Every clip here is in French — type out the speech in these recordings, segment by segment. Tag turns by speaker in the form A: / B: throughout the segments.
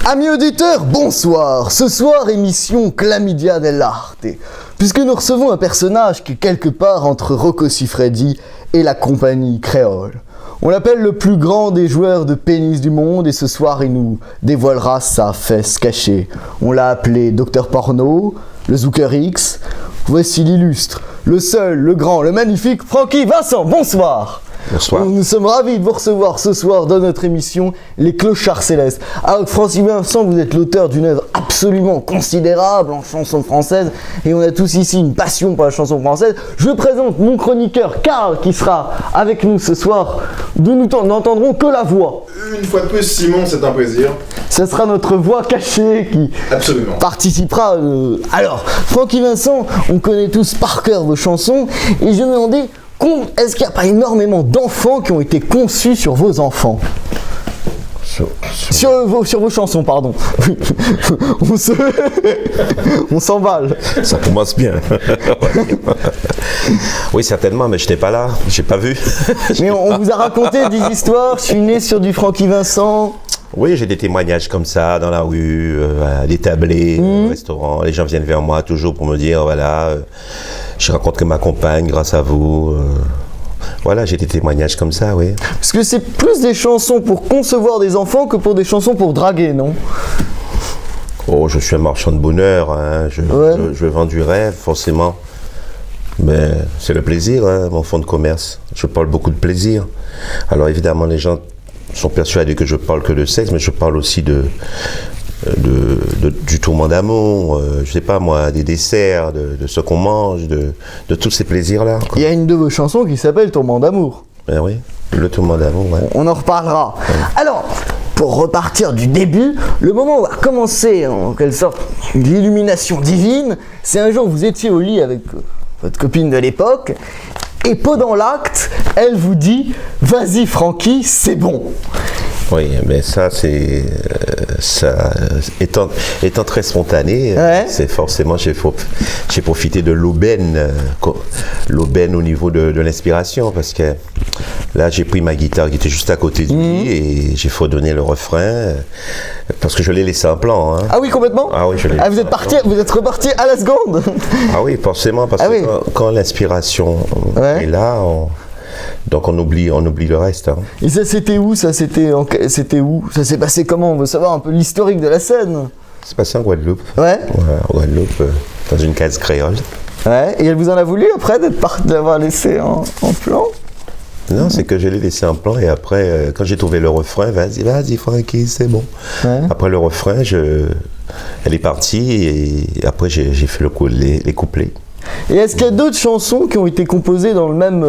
A: Amis auditeurs, bonsoir. Ce soir, émission Chlamydia dell'arte. Puisque nous recevons un personnage qui est quelque part entre Rocco Siffredi et la compagnie créole. On l'appelle le plus grand des joueurs de pénis du monde et ce soir, il nous dévoilera sa fesse cachée. On l'a appelé Docteur Porno, le Zucker X. Voici l'illustre, le seul, le grand, le magnifique Francky Vincent. Bonsoir.
B: Bonsoir.
A: Nous sommes ravis de vous recevoir ce soir dans notre émission Les Clochards Célestes. Alors Francky Vincent, vous êtes l'auteur d'une œuvre absolument considérable en chanson française et on a tous ici une passion pour la chanson française. Je présente mon chroniqueur Karl qui sera avec nous ce soir. Nous n'entendrons que la voix.
C: Une fois de plus, Simon, c'est un plaisir.
A: Ce sera notre voix cachée qui
C: Absolument.
A: participera. Alors, Francky Vincent, on connaît tous par cœur vos chansons et je me demandais, est-ce qu'il n'y a pas énormément d'enfants qui ont été conçus sur vos enfants ? Sur vos chansons, pardon. On s'emballe.
B: Ça commence bien. Oui, certainement, mais je n'étais pas là. J'ai pas vu.
A: Mais on vous a raconté des histoires. Je suis né sur du Francky Vincent.
B: Oui, j'ai des témoignages comme ça dans la rue, à des tablés, au restaurant. Les gens viennent vers moi toujours pour me dire, voilà, j'ai rencontré ma compagne grâce à vous. Voilà, j'ai des témoignages comme ça, oui.
A: Parce que c'est plus des chansons pour concevoir des enfants que pour des chansons pour draguer, non ?
B: Oh, je suis un marchand de bonheur, hein. Je vends du rêve, forcément. Mais c'est le plaisir, hein, mon fonds de commerce. Je parle beaucoup de plaisir. Alors évidemment, les gens sont persuadés que je parle que de sexe, mais je parle aussi du tourment d'amour, je sais pas moi, des desserts, de ce qu'on mange, de tous ces plaisirs-là.
A: Il y a une de vos chansons qui s'appelle Tourment d'amour.
B: Ben oui, le tourment d'amour, ouais.
A: On en reparlera. Ouais. Alors, pour repartir du début, le moment où a commencé en quelque sorte l'illumination divine, c'est un jour où vous étiez au lit avec votre copine de l'époque, et pendant l'acte, elle vous dit « Vas-y Francky, c'est bon ».
B: Oui, mais ça, c'est ça étant très spontané, ouais. C'est forcément j'ai profité de l'aubaine au niveau de l'inspiration, parce que là j'ai pris ma guitare qui était juste à côté de lui et j'ai fredonné le refrain parce que je l'ai laissé en plan. Hein.
A: Ah oui, complètement.
B: Ah oui, je l'ai.
A: Vous êtes reparti à la seconde.
B: Ah oui, forcément, parce que quand l'inspiration est là. Donc on oublie le reste. Hein.
A: Et ça c'était où ? C'était où ? Ça s'est passé comment ? On veut savoir un peu l'historique de la scène.
B: C'est passé en Guadeloupe.
A: Ouais.
B: En Guadeloupe, dans une case créole.
A: Ouais. Et elle vous en a voulu après d'avoir laissé en plan ?
B: Non, c'est que je l'ai laissé en plan et après, quand j'ai trouvé le refrain, vas-y Francky, c'est bon. Ouais. Après le refrain, elle est partie et après j'ai fait les couplets.
A: Et est-ce qu'il y a d'autres chansons qui ont été composées dans le même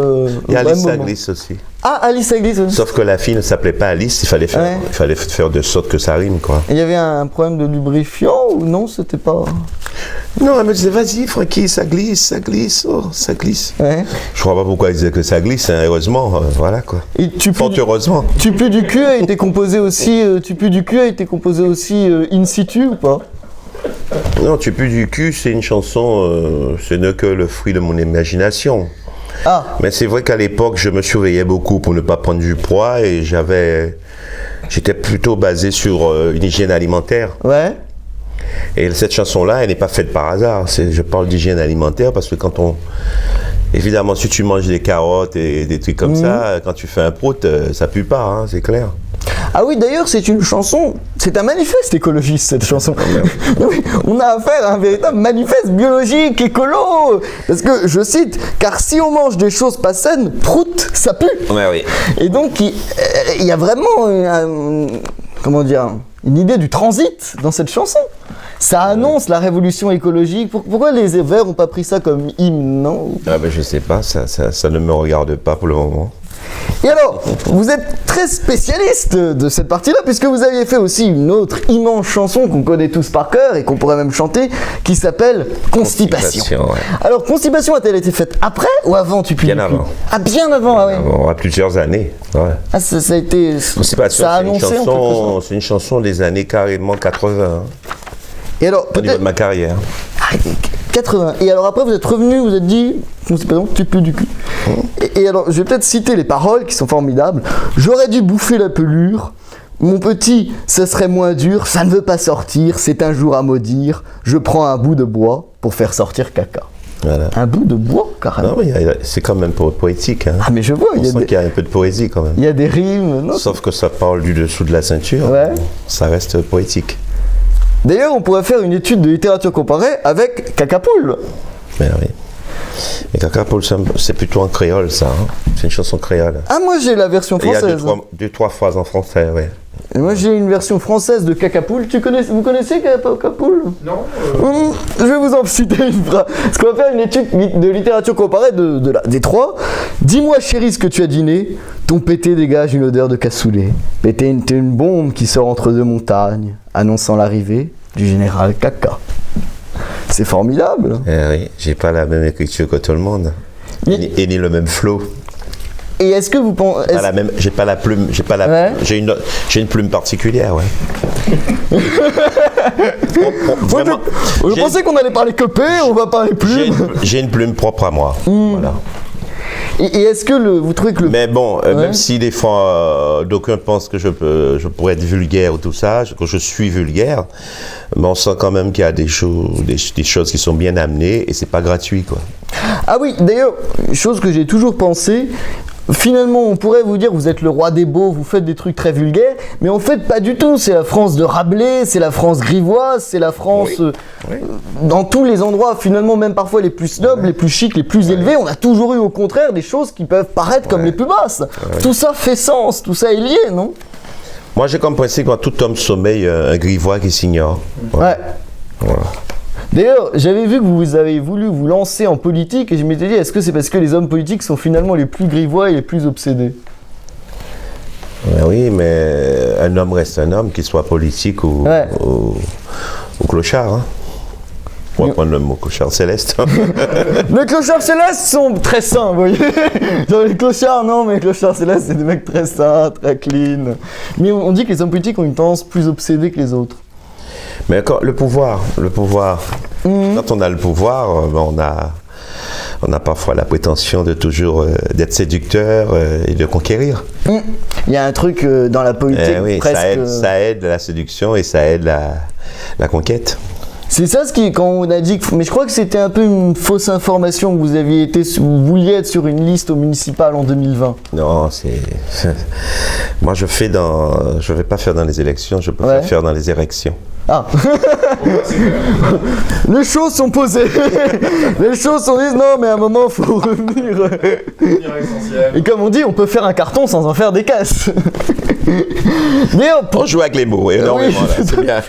B: il y a Alice à Glisse aussi.
A: Ah, Alice à Glisse aussi.
B: Sauf que la fille ne s'appelait pas Alice, il fallait faire de sorte que ça rime, quoi.
A: Il y avait un problème de lubrifiant ou non, c'était pas...
B: Non, elle me disait, vas-y Francky, ça glisse, oh, ça glisse. Ouais. Je crois pas pourquoi elle disait que ça glisse, hein, heureusement, voilà quoi.
A: Et
B: heureusement.
A: Tu pues du cul a été composé aussi, in situ ou pas ?
B: Non, Tu pues du cul, c'est une chanson, ce n'est que le fruit de mon imagination. Ah. Mais c'est vrai qu'à l'époque, je me surveillais beaucoup pour ne pas prendre du poids et j'étais plutôt basé sur une hygiène alimentaire. Ouais. Et cette chanson-là, elle n'est pas faite par hasard. Je parle d'hygiène alimentaire parce que évidemment, si tu manges des carottes et des trucs comme ça, quand tu fais un prout, ça pue pas, hein, c'est clair.
A: Ah oui, d'ailleurs, c'est une chanson, c'est un manifeste écologiste, cette chanson. Oui, on a affaire à un véritable manifeste biologique, écolo. Parce que, je cite, car si on mange des choses pas saines, prout, ça pue.
B: Ouais, oui.
A: Et donc, il y a vraiment, une idée du transit dans cette chanson. Ça annonce la révolution écologique. Pourquoi les Verts n'ont pas pris ça comme hymne, non ?
B: Ah ben, je sais pas, ça ne me regarde pas pour le moment.
A: Et alors, vous êtes très spécialiste de cette partie-là, puisque vous aviez fait aussi une autre immense chanson qu'on connaît tous par cœur et qu'on pourrait même chanter, qui s'appelle Constipation. Ouais. Alors, Constipation a-t-elle été faite après ou avant Tu pues du cul ?
B: Bien avant.
A: Ah, bien avant, ah ouais.
B: On a plusieurs années. Ouais.
A: Ah, ça a été...
B: Constipation, c'est une chanson des années carrément 80. Hein.
A: Et alors,
B: au niveau de ma carrière.
A: 80. Et alors après, vous êtes revenu, vous êtes dit, Constipation, tu pues du cul. Et alors, je vais peut-être citer les paroles qui sont formidables. J'aurais dû bouffer la pelure, Mon petit, ce serait moins dur, ça ne veut pas sortir, c'est un jour à maudire, je prends un bout de bois pour faire sortir caca.
B: Voilà.
A: Un bout de bois, carrément.
B: Non, mais c'est quand même poétique. Hein.
A: Ah, mais je vois,
B: On sent qu'il y a un peu de poésie quand même.
A: Il y a des rimes. Non,
B: sauf que ça parle du dessous de la ceinture.
A: Ouais.
B: Ça reste poétique.
A: D'ailleurs, on pourrait faire une étude de littérature comparée avec Cacapoule.
B: Mais oui. Et Cacapoule, c'est plutôt en créole, ça. Hein. C'est une chanson créole.
A: Ah, moi j'ai la version française.
B: Il y a deux, trois phrases en français, oui.
A: Et moi j'ai une version française de Cacapoule. Vous connaissez Cacapoule?
C: Non.
A: Je vais vous en citer une phrase. Parce qu'on va faire une étude de littérature comparée des trois. Dis-moi chérie ce que tu as dîné. Ton pété dégage une odeur de cassoulet. Pété est une bombe qui sort entre deux montagnes, annonçant l'arrivée du général Caca. C'est formidable.
B: Oui, j'ai pas la même écriture que tout le monde. Et ni le même flow.
A: Et est-ce que vous pensez...
B: J'ai pas la plume,
A: Ouais.
B: j'ai une plume particulière, ouais.
A: Vraiment, je pensais qu'on allait parler copé, on va parler plume.
B: J'ai une plume propre à moi. Voilà.
A: Et est-ce que vous trouvez que
B: Mais bon, même si des fois d'aucuns pensent que je pourrais être vulgaire ou tout ça, que je suis vulgaire, mais on sent quand même qu'il y a des choses qui sont bien amenées et c'est pas gratuit, quoi.
A: Ah oui, d'ailleurs, chose que j'ai toujours pensé, finalement on pourrait vous dire vous êtes le roi des beaux, vous faites des trucs très vulgaires, mais en fait pas du tout, c'est la France de Rabelais, c'est la France grivoise, c'est la France dans tous les endroits, finalement même parfois les plus nobles, les plus chics, les plus élevés, on a toujours eu au contraire des choses qui peuvent paraître comme les plus basses. Tout ça fait sens, tout ça est lié, non?
B: Moi j'ai comme principe quand tout homme sommeille, un grivois qui s'ignore.
A: Ouais. Voilà. D'ailleurs, j'avais vu que vous avez voulu vous lancer en politique et je m'étais dit, est-ce que c'est parce que les hommes politiques sont finalement les plus grivois et les plus obsédés?
B: Oui, mais un homme reste un homme, qu'il soit politique ou clochard. Hein. On va prendre le mot clochard céleste.
A: Les clochards célestes sont très sains, vous voyez. Genre les clochards, non, mais les clochards célestes, c'est des mecs très sains, très clean. Mais on dit que les hommes politiques ont une tendance plus obsédée que les autres.
B: Mais encore, le pouvoir. Quand on a le pouvoir, on a parfois la prétention de toujours d'être séducteur et de conquérir.
A: Il y a un truc dans la politique presque...
B: Ça aide la séduction et ça aide la conquête.
A: C'est ça quand on a dit mais je crois que c'était un peu une fausse information que vous vouliez être sur une liste au municipal en 2020.
B: Non, moi je vais pas faire dans les élections, je peux faire dans les érections.
A: Ah. Les choses sont posées. Les choses sont dites, non mais à un moment il faut revenir. Et comme on dit, on peut faire un carton sans en faire des caisses. Mais
B: on joue avec les mots, énormément, c'est bien.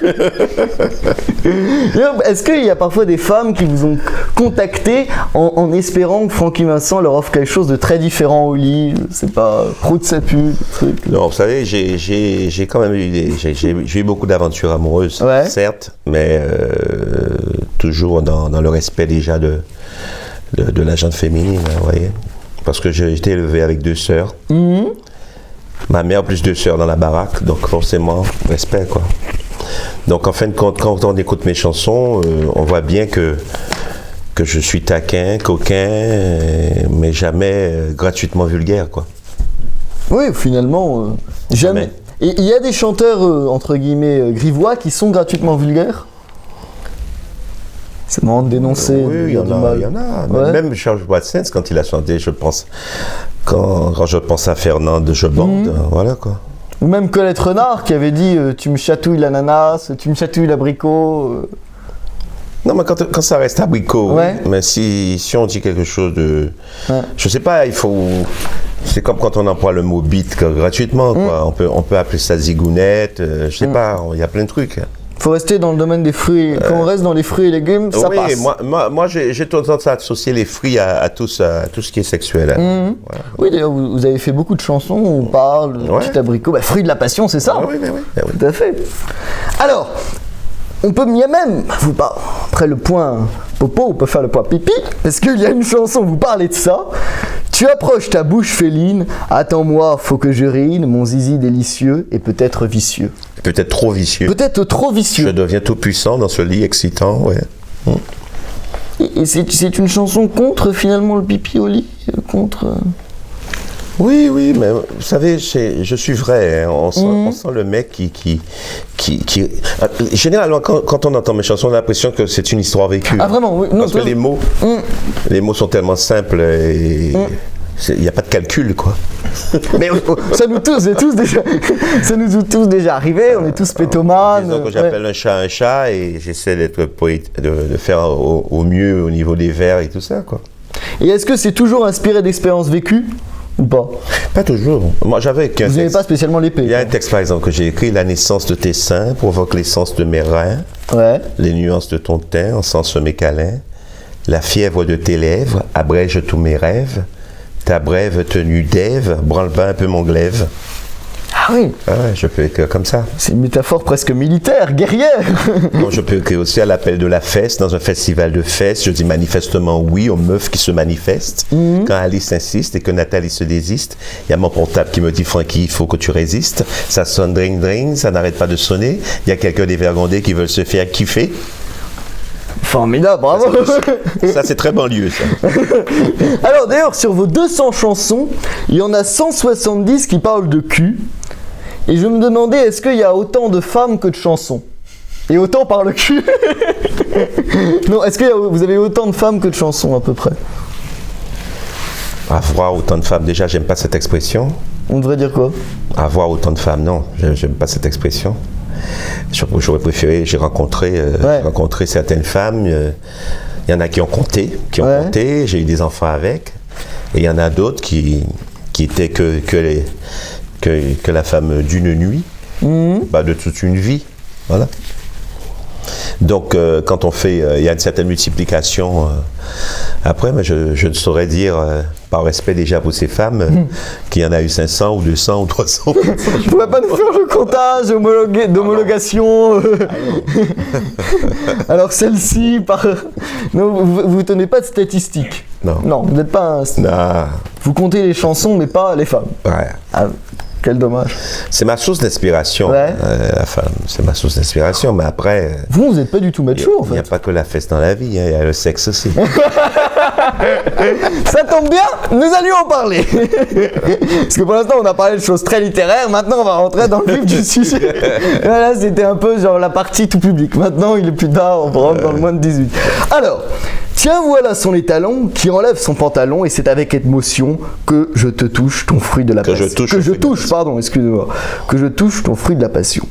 A: Est-ce qu'il y a parfois des femmes qui vous ont contacté en espérant que Francky Vincent leur offre quelque chose de très différent au lit? C'est pas prout de sa pute, truc.
B: Non, vous savez, j'ai quand même eu beaucoup d'aventures amoureuses, certes, mais toujours dans le respect déjà de la gente féminine, vous voyez. Parce que j'ai été élevé avec 2 sœurs. Ma mère plus 2 sœurs dans la baraque, donc forcément, respect, quoi. Donc en fin de compte, quand on écoute mes chansons, on voit bien que je suis taquin, coquin, mais jamais gratuitement vulgaire, quoi.
A: Oui, finalement, jamais. Et il y a des chanteurs, entre guillemets, grivois qui sont gratuitement vulgaires? C'est marrant de dénoncer.
B: Oui, il y en a. Ouais. Même Georges Brassens, quand il a chanté, je pense, quand je pense à Fernande, je bande, voilà, quoi.
A: Ou même Colette Renard qui avait dit tu me chatouilles l'ananas, tu me chatouilles l'abricot.
B: Non, mais quand ça reste abricot, mais si on dit quelque chose de... Je sais pas, il faut... C'est comme quand on emploie le mot bite gratuitement, quoi. On peut appeler ça zigounette, je sais pas, il y a plein de trucs.
A: Faut rester dans le domaine des fruits. Quand on reste dans les fruits et légumes, ça passe.
B: Moi j'ai tendance à associer les fruits à tout ce qui est sexuel. Voilà.
A: Oui, d'ailleurs, vous avez fait beaucoup de chansons où on parle de petit abricot. Bah, fruit de la passion, c'est ça?
B: Oui.
A: Tout à fait. Alors, il y a même, après le point popo, on peut faire le point pipi, parce qu'il y a une chanson où vous parlez de ça. Tu approches ta bouche féline, attends-moi, faut que j'urine, mon zizi délicieux et peut-être vicieux.
B: Peut-être trop vicieux.
A: Peut-être trop vicieux.
B: Je deviens tout puissant dans ce lit excitant,
A: Et c'est une chanson contre finalement le pipi au lit, contre...
B: Oui, mais vous savez, je suis vrai. Hein. On sent le mec qui... Généralement, quand on entend mes chansons, on a l'impression que c'est une histoire vécue.
A: Ah, vraiment, oui. Non,
B: parce que les mots sont tellement simples et il n'y a pas de calcul, quoi.
A: Mais ça nous est tous déjà arrivé, on est tous pétomanes.
B: Disons que j'appelle un chat et j'essaie d'être poète, de faire au mieux au niveau des vers et tout ça, quoi.
A: Et est-ce que c'est toujours inspiré d'expériences vécues ou pas?
B: Pas toujours. Moi, j'avais qu'un texte.
A: Vous n'avez pas spécialement l'épée.
B: Il y a un texte, par exemple, que j'ai écrit. La naissance de tes seins provoque l'essence de mes reins.
A: Ouais.
B: Les nuances de ton teint encensent mes câlins. La fièvre de tes lèvres abrège tous mes rêves. Ta brève tenue d'Ève branle pas un peu mon glaive.
A: Ah oui.
B: Ah ouais, je peux écrire comme ça.
A: C'est une métaphore presque militaire, guerrière.
B: Non, je peux écrire aussi à l'appel de la fesse, dans un festival de fesses. Je dis manifestement oui aux meufs qui se manifestent. Quand Alice insiste et que Nathalie se désiste, il y a mon portable qui me dit « Francky, il faut que tu résistes ». Ça sonne dring dring, ça n'arrête pas de sonner. Il y a quelqu'un des Vergondés qui veulent se faire kiffer.
A: Formidable, bravo.
B: Ça, c'est très banlieue, ça.
A: Alors d'ailleurs, sur vos 200 chansons, il y en a 170 qui parlent de cul. Et je me demandais, est-ce qu'il y a autant de femmes que de chansons? Et autant par le cul? Non, est-ce que vous avez autant de femmes que de chansons à peu près?
B: Avoir autant de femmes, déjà, j'aime pas cette expression.
A: On devrait dire quoi?
B: Avoir autant de femmes, non, j'aime pas cette expression. J'aurais préféré, j'ai rencontré certaines femmes, il y en a qui ont compté, j'ai eu des enfants avec, et il y en a d'autres qui étaient que la femme d'une nuit, pas de toute une vie, voilà. Donc quand on fait, il y a une certaine multiplication, après, mais je ne saurais dire, par respect déjà pour ces femmes, qu'il y en a eu 500 ou 200 ou 300. Vous
A: ne pouvez pas nous faire le comptage d'homologation. Alors celle-ci, non, vous ne tenez pas de statistiques. Non, vous n'êtes pas un...
B: Non.
A: Vous comptez les chansons, mais pas les femmes.
B: Ouais.
A: Ah, quel dommage.
B: C'est ma source d'inspiration, la femme. C'est ma source d'inspiration, mais après...
A: Vous n'êtes pas du tout macho, en fait.
B: Il n'y a pas que la fesse dans la vie, il y a le sexe aussi.
A: Ça tombe bien, nous allions en parler. Parce que pour l'instant, on a parlé de choses très littéraires. Maintenant, on va rentrer dans le vif du sujet. Là, c'était un peu genre la partie tout public. Maintenant, il est plus tard, on rentre dans le moins de 18. Alors... Tiens, voilà son étalon qui enlève son pantalon et c'est avec émotion que je te touche ton fruit de la passion. Que je touche ton fruit de la passion.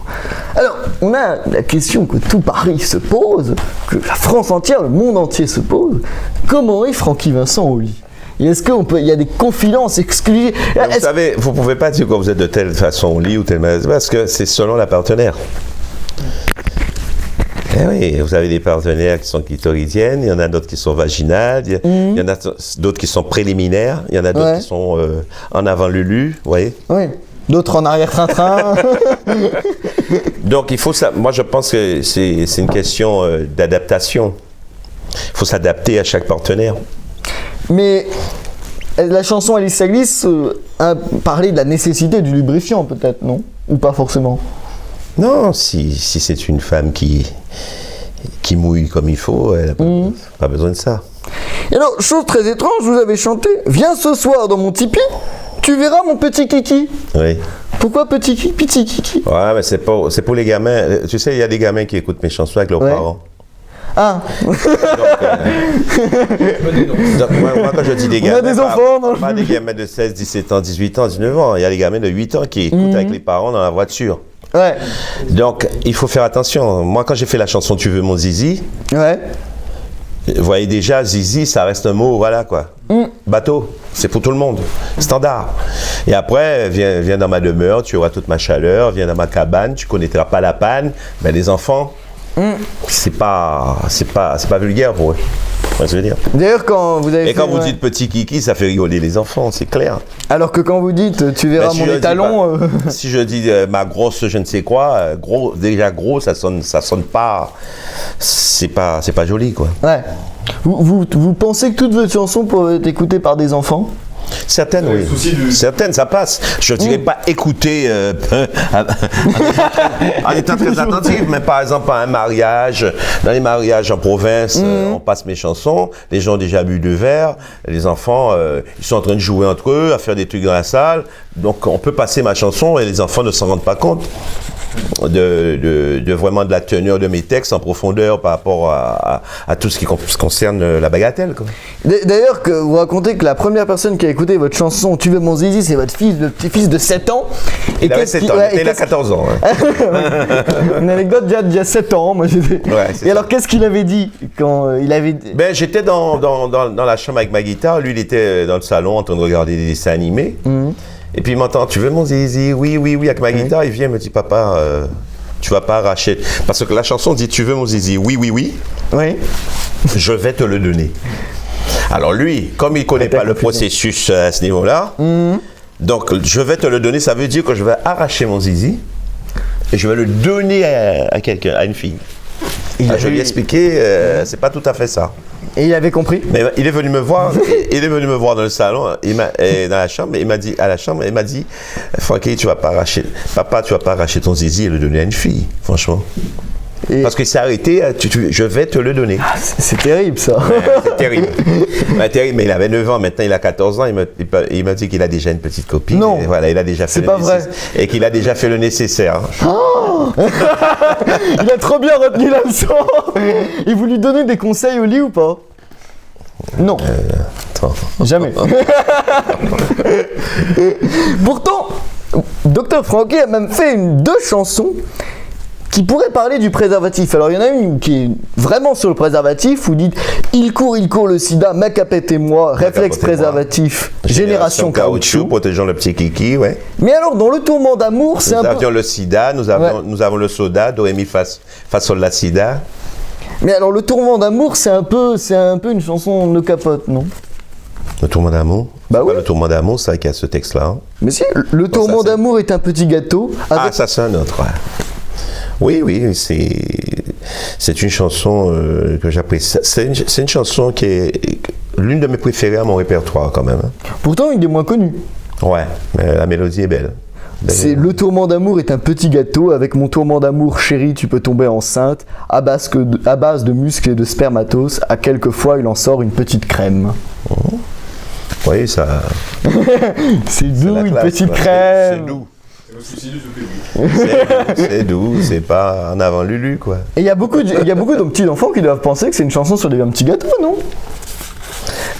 A: Alors, on a la question que tout Paris se pose, que la France entière, le monde entier se pose. Comment est Francky Vincent au lit? Et est-ce qu'il y a des confidences exclusives?
B: Vous savez, vous ne pouvez pas dire que vous êtes de telle façon au lit ou telle manière, parce que c'est selon la partenaire. Eh oui, vous avez des partenaires qui sont clitoridiennes, il y en a d'autres qui sont vaginales, il y en a d'autres qui sont préliminaires, il y en a d'autres qui sont en avant Lulu, vous voyez?
A: Oui, d'autres en arrière train-train.
B: Donc il faut ça. Moi je pense que c'est une question d'adaptation. Il faut s'adapter à chaque partenaire. Mais
A: la chanson Alice Saglis a parlé de la nécessité du lubrifiant peut-être, non? Ou pas forcément?
B: Non, si c'est une femme qui mouille comme il faut, elle n'a pas besoin de ça.
A: Et alors, chose très étrange, vous avez chanté « Viens ce soir dans mon tipi, tu verras mon petit kiki ».
B: Oui.
A: Pourquoi petit kiki?
B: Ouais, mais c'est pour les gamins. Tu sais, il y a des gamins qui écoutent mes chansons avec leurs parents.
A: Ah.
B: Donc, moi, quand je dis des gamins,
A: on a des enfants,
B: pas des gamins de 16, 17 ans, 18 ans, 19 ans. Il y a des gamins de 8 ans qui écoutent avec les parents dans la voiture.
A: Ouais.
B: Donc, il faut faire attention. Moi, quand j'ai fait la chanson Tu veux mon zizi, vous voyez déjà, zizi, ça reste un mot, voilà quoi. Bateau, c'est pour tout le monde, standard. Et après, viens dans ma demeure, tu auras toute ma chaleur, viens dans ma cabane, tu connaîtras pas la panne. Mais les enfants, c'est pas vulgaire pour eux. Je veux dire.
A: D'ailleurs, quand vous avez
B: vous dites petit kiki, ça fait rigoler les enfants, c'est clair.
A: Alors que quand vous dites tu verras mon étalon.
B: Si je dis ma grosse je ne sais quoi, gros, ça sonne pas. C'est pas joli quoi.
A: Ouais. Vous pensez que toutes vos chansons pourraient être écoutées par des enfants?
B: Certaines, oui. Certaines, ça passe. Je ne dirais pas écouter en étant très attentif, mais par exemple, à un mariage, dans les mariages en province, on passe mes chansons, les gens ont déjà bu 2 verres, les enfants, ils sont en train de jouer entre eux, à faire des trucs dans la salle, donc on peut passer ma chanson et les enfants ne s'en rendent pas compte de vraiment de la teneur de mes textes en profondeur par rapport à tout ce qui concerne la bagatelle, quoi.
A: D'ailleurs, que vous racontez que la première personne qui a écouté votre chanson Tu veux mon zizi, c'est votre fils, le petit-fils de 7 ans.
B: Il avait 7 ans, il a 14 ans. Hein.
A: Une anecdote d'il y a 7 ans, moi j'étais. Ouais, et alors qu'est-ce qu'il avait dit quand il avait...
B: Ben, j'étais dans la chambre avec ma guitare, lui il était dans le salon en train de regarder des dessins animés. Et puis il m'entend, tu veux mon zizi? Oui, avec ma guitare. Il vient, il me dit, papa, tu vas pas arracher. Parce que la chanson dit, tu veux mon zizi? Oui. Oui. Je vais te le donner. Alors lui, comme il ne connaît pas le processus à ce niveau-là, donc je vais te le donner, ça veut dire que je vais arracher mon zizi et je vais le donner à quelqu'un, à une fille. Je lui ai expliqué, c'est pas tout à fait ça.
A: Et il avait compris.
B: Mais il est venu me voir, dans le salon, dans la chambre, il m'a dit, Francky, tu vas pas arracher ton zizi et le donner à une fille, franchement. Parce qu'il s'est arrêté, je vais te le donner.
A: Ah, c'est terrible ça.
B: C'est terrible. Terrible, mais il avait 9 ans, maintenant il a 14 ans, il m'a dit qu'il a déjà une petite copine.
A: Non.
B: Et voilà, il a déjà fait
A: c'est pas vrai.
B: Et qu'il a déjà fait le nécessaire.
A: Oh il a trop bien retenu la leçon. Et vous lui donnez des conseils au lit ou pas? Non.
B: Attends.
A: Jamais. Pourtant, Dr Francky a même fait 2 chansons qui pourrait parler du préservatif. Alors il y en a une qui est vraiment sur le préservatif, vous dites il court le sida, ma capette et moi, réflexe préservatif, génération caoutchouc,
B: protégeant le petit kiki, ouais.
A: Mais alors dans le tourment d'amour, c'est un peu...
B: Nous avions le sida, nous avons le soda, do, ré, mi, fa, sol, la, sida.
A: Mais alors le tourment d'amour, c'est un peu une chanson de capote, non?
B: Le tourment d'amour?
A: Bah oui.
B: Le tourment d'amour, c'est vrai qu'il y a ce texte-là. Hein.
A: Mais si, le tourment d'amour est un petit gâteau.
B: Avec... Ah, ça c'est un autre, ouais. Oui, c'est une chanson que j'apprécie. C'est une chanson qui est l'une de mes préférées à mon répertoire quand même.
A: Pourtant, il est moins connu.
B: Ouais, mais la mélodie est belle.
A: C'est le tourment d'amour est un petit gâteau. Avec mon tourment d'amour, chérie, tu peux tomber enceinte. À base de muscles et de spermatos, à quelques fois, il en sort une petite crème.
B: Oh. Oui, ça...
A: c'est doux, une petite crème.
B: C'est doux. C'est doux, c'est pas en avant Lulu, quoi.
A: Et il y a beaucoup de petits enfants qui doivent penser que c'est une chanson sur un petit gâteau, non?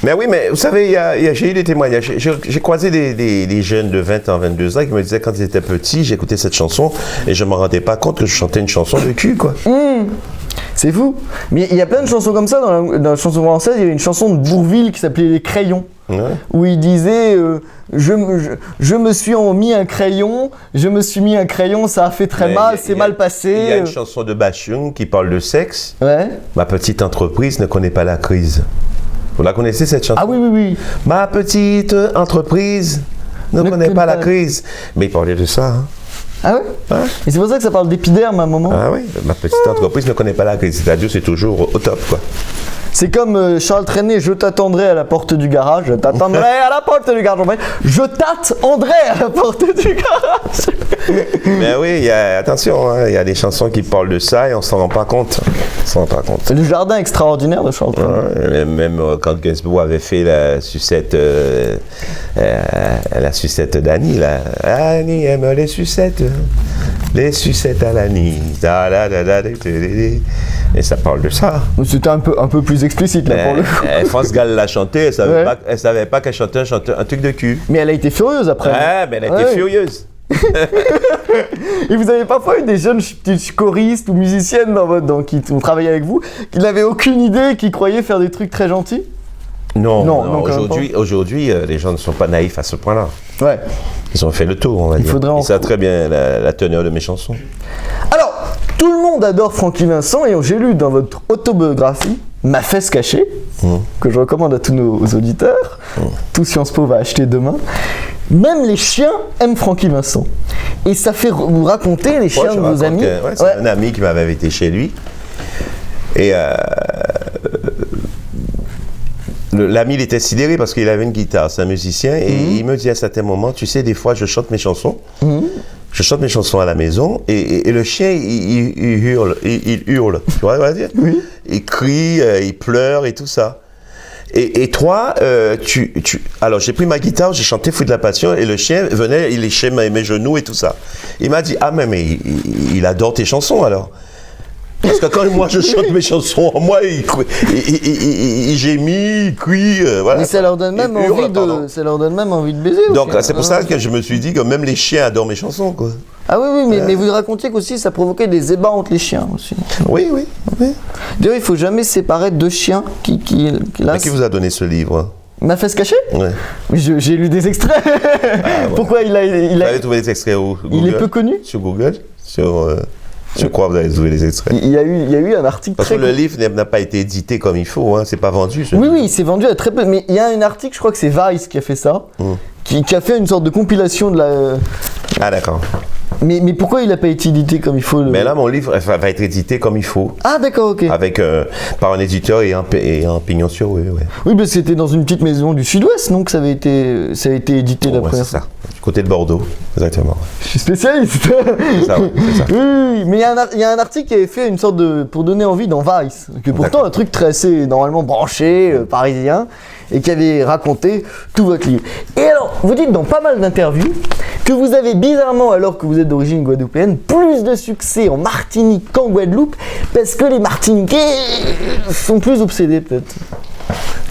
B: Mais oui, mais vous savez, j'ai eu des témoignages. J'ai croisé des jeunes de 20 ans, 22 ans qui me disaient quand ils étaient petits, j'écoutais cette chanson et je ne me rendais pas compte que je chantais une chanson de cul, quoi.
A: C'est fou. Mais il y a plein de chansons comme ça dans la chanson française. Il y avait une chanson de Bourvil qui s'appelait Les Crayons. Ouais. Où il disait je me suis mis un crayon, ça a fait très mal, c'est mal passé.
B: Il y a une chanson de Bachung qui parle de sexe.
A: Ouais.
B: Ma petite entreprise ne connaît pas la crise. Vous la connaissez cette chanson?
A: Ah oui.
B: Ma petite entreprise ne connaît pas la crise. Mais il parlait de ça. Hein.
A: Ah ouais? Et c'est pour ça que ça parle d'épiderme à un moment?
B: Ah oui, ma petite entreprise ne connaît pas la crise. C'est-à-dire c'est toujours au top, quoi.
A: C'est comme Charles Trenet, je t'attendrai à la porte du garage, je t'attendrai à la porte du garage. Je t'attendrai à la porte du garage.
B: Mais oui, attention, hein, il y a des chansons qui parlent de ça et on s'en rend pas compte.
A: C'est le jardin extraordinaire de Charles Trenet.
B: Ouais, même quand Gainsbourg avait fait la sucette d'Annie, là. Annie aime les sucettes à l'Annie. Et ça parle de ça.
A: C'était un peu plus explicite là pour le coup.
B: France Gall l'a chanté, elle savait pas qu'elle chantait un truc de cul.
A: Mais elle a été furieuse après.
B: Ouais, mais elle a été furieuse.
A: Et vous avez parfois eu des jeunes choristes ou musiciennes qui ont travaillé avec vous, qui n'avaient aucune idée, qui croyaient faire des trucs très gentils?
B: Non, aujourd'hui, les gens ne sont pas naïfs à ce point-là.
A: Ouais.
B: Ils ont fait le tour, on va dire. Ils savent très bien la teneur de mes chansons.
A: Alors, tout le monde adore Francky Vincent, et j'ai lu dans votre autobiographie, Ma fesse cachée, que je recommande à tous nos auditeurs, tout Sciences Po va acheter demain. Même les chiens aiment Francky Vincent. Et ça fait vous raconter les chiens de vos amis.
B: C'est un ami qui m'avait invité chez lui. Et L'ami, il était sidéré parce qu'il avait une guitare, c'est un musicien, et il me dit à certains moments, tu sais, des fois, je chante mes chansons. Je chante mes chansons à la maison, et le chien, il hurle, tu vois, on va dire. Oui. Il crie, il pleure et tout ça. Et toi, alors j'ai pris ma guitare, j'ai chanté Fruit de la Passion, et le chien venait, il léchait mes genoux et tout ça. Il m'a dit, ah mais il adore tes chansons alors. Parce que quand moi je chante mes chansons, moi il gémit, il crie, voilà.
A: Mais ça leur donne même envie de baiser.
B: Donc
A: aussi,
B: c'est pour ça que je me suis dit que même les chiens adorent mes chansons, quoi.
A: Ah oui, mais vous racontiez qu'aussi ça provoquait des ébats entre les chiens aussi.
B: Oui.
A: D'ailleurs, il faut jamais séparer deux chiens qui
B: qui vous a donné ce livre?
A: Ma fesse cachée?
B: Ouais.
A: J'ai lu des extraits. Pourquoi il a
B: Vous avez trouvé des extraits où?
A: Il est peu connu.
B: Sur Google? Sur quoi vous avez trouvé les extraits?
A: Il y a eu un article
B: Parce que le livre n'a pas été édité comme il faut, hein. C'est pas vendu.
A: Oui, c'est vendu à très peu. Mais il y a un article, je crois que c'est Vice qui a fait ça, qui a fait une sorte de compilation de la.
B: Ah d'accord.
A: Mais pourquoi il n'a pas été édité comme il faut
B: Mais là, mon livre va être édité comme il faut.
A: Ah d'accord, ok.
B: Avec par un éditeur et un pignon sur rue, ouais.
A: Oui, parce que c'était dans une petite maison du Sud-Ouest, donc ça a été édité la première fois.
B: C'est ça. Du côté de Bordeaux, exactement.
A: Je suis spécialiste.
B: C'est ça.
A: Oui, mais il y a un article qui avait fait une sorte de pour donner envie dans Vice, que pourtant un truc très assez normalement branché, parisien, et qui avait raconté tout votre livre. Et alors, vous dites dans pas mal d'interviews que vous avez bizarrement, alors que vous êtes d'origine guadeloupéenne, plus de succès en Martinique qu'en Guadeloupe, parce que les Martiniquais sont plus obsédés peut-être.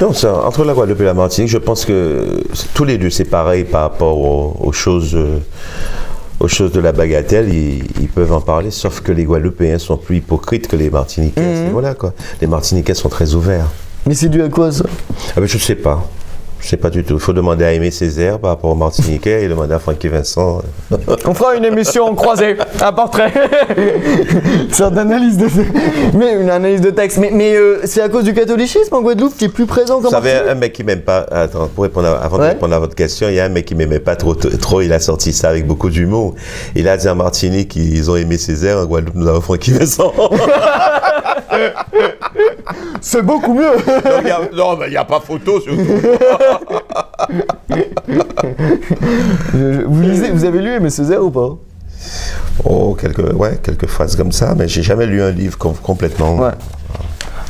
B: Non, entre la Guadeloupe et la Martinique, je pense que tous les deux c'est pareil par rapport aux choses de la bagatelle, ils peuvent en parler, sauf que les Guadeloupéens sont plus hypocrites que les Martiniquais. Voilà quoi. Les Martiniquais sont très ouverts.
A: Mais c'est dû à quoi ça?
B: Je sais pas. Je sais pas du tout. Il faut demander à Aimé Césaire par rapport aux Martiniquais et demander à Francky Vincent.
A: On fera une émission croisée, un portrait. C'est une analyse de texte. Mais c'est à cause du catholicisme en Guadeloupe qui est plus présent qu'en Martinique.
B: Vous savez, un mec qui m'aime pas. Attends, avant de répondre à votre question, il y a un mec qui m'aimait pas trop. Il a sorti ça avec beaucoup d'humour. Il a dit en Martinique ils ont aimé Césaire, en Guadeloupe nous avons Francky Vincent.
A: C'est beaucoup mieux.
B: Non, mais il n'y a pas photo surtout.
A: Vous avez lu Aimé Césaire ou pas?
B: Oh, quelques phrases comme ça, mais j'ai jamais lu un livre complètement.
A: Ouais.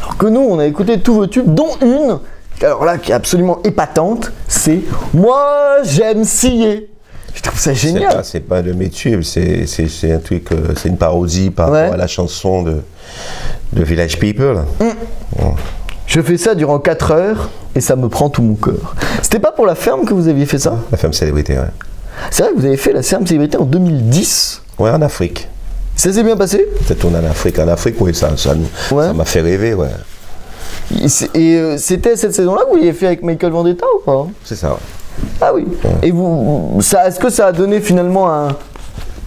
A: Alors que nous, on a écouté tous vos tubes, dont une, alors là, qui est absolument épatante, c'est « Moi, j'aime scier ». Je trouve ça génial.
B: C'est pas de mes tubes, c'est un truc, c'est une parodie par rapport à la chanson de Village People.
A: Je fais ça durant 4 heures et ça me prend tout mon cœur. C'était pas pour La Ferme que vous aviez fait ça?
B: La Ferme Célébrité, ouais.
A: C'est vrai que vous avez fait La Ferme Célébrité en 2010?
B: Ouais, en Afrique.
A: Ça s'est bien passé?
B: C'est tourné en Afrique. En Afrique, oui, ça m'a fait rêver, ouais.
A: Et c'était cette saison-là que vous l'avez fait avec Michael Vendetta ou pas?
B: C'est ça, ouais.
A: Ah oui. Ouais. Et est-ce que ça a donné finalement un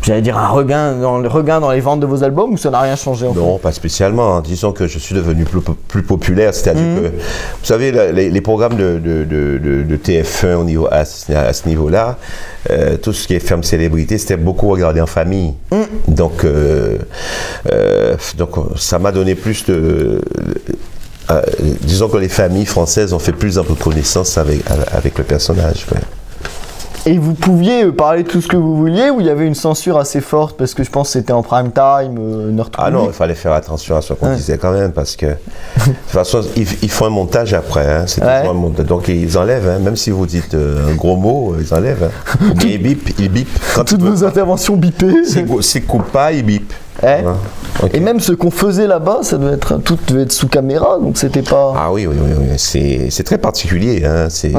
A: regain dans les ventes de vos albums ou ça n'a rien changé en fait?
B: Non, pas spécialement. Disons que je suis devenu plus populaire, c'est-à-dire que, vous savez, les programmes de TF1 à ce niveau-là, tout ce qui est Ferme Célébrité, c'était beaucoup regardé en famille. Donc ça m'a donné plus de... disons que les familles françaises ont fait plus de reconnaissance avec le personnage. Ouais.
A: Et vous pouviez parler de tout ce que vous vouliez ou il y avait une censure assez forte parce que je pense que c'était en prime time, une heure.
B: Ah non, il fallait faire attention à ce qu'on disait quand même parce que de toute façon ils font un montage après, hein, c'est toujours un montage. Donc ils enlèvent, hein, même si vous dites un gros mot, ils enlèvent. Hein. Mais ils bipent. Quand
A: toutes vos interventions bipées.
B: C'est coupe pas, ils bipent.
A: Ouais. Okay. Et même ce qu'on faisait là-bas, tout devait être sous caméra, donc c'était pas.
B: Ah oui, c'est très particulier, hein. C'est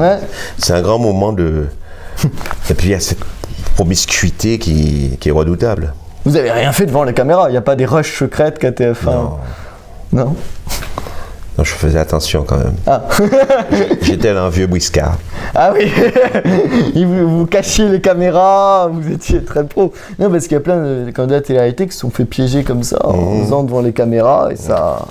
B: un grand moment de. Et puis il y a cette promiscuité qui est redoutable.
A: Vous avez rien fait devant la caméra, il n'y a pas des rushs secrètes qu'à TF1? Non.
B: Non, je faisais attention quand même.
A: Ah.
B: J'étais un vieux briscard.
A: Ah oui. Vous cachiez les caméras, vous étiez très pro. Non, parce qu'il y a plein de candidats à télé-réalité qui se sont fait piéger comme ça, en faisant devant les caméras, et ça...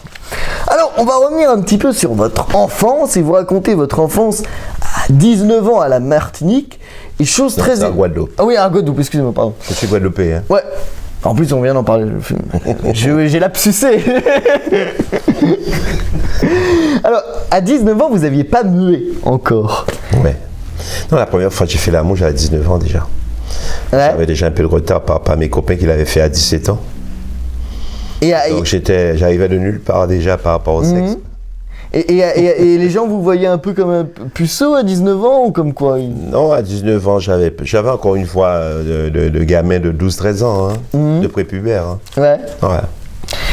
A: Alors, on va revenir un petit peu sur votre enfance, et vous raconter votre enfance à 19 ans à la Martinique, et chose très...
B: à Guadeloupe.
A: Ah oui, à Guadeloupe, excusez-moi, pardon.
B: Je suis guadeloupéen.
A: Ouais. En plus, on vient d'en parler. J'ai lapsusé. Alors, à 19 ans, vous n'aviez pas mué encore.
B: Ouais. Non, la première fois que j'ai fait l'amour, j'avais 19 ans déjà. Ouais. J'avais déjà un peu de retard par rapport à mes copains qui l'avaient fait à 17 ans. Donc j'arrivais de nulle part déjà par rapport au sexe.
A: Et les gens vous voyaient un peu comme un puceau à 19 ans ou comme quoi?
B: Non, à 19 ans, j'avais encore une fois de gamin de 12-13 ans, de prépubère.
A: Ouais.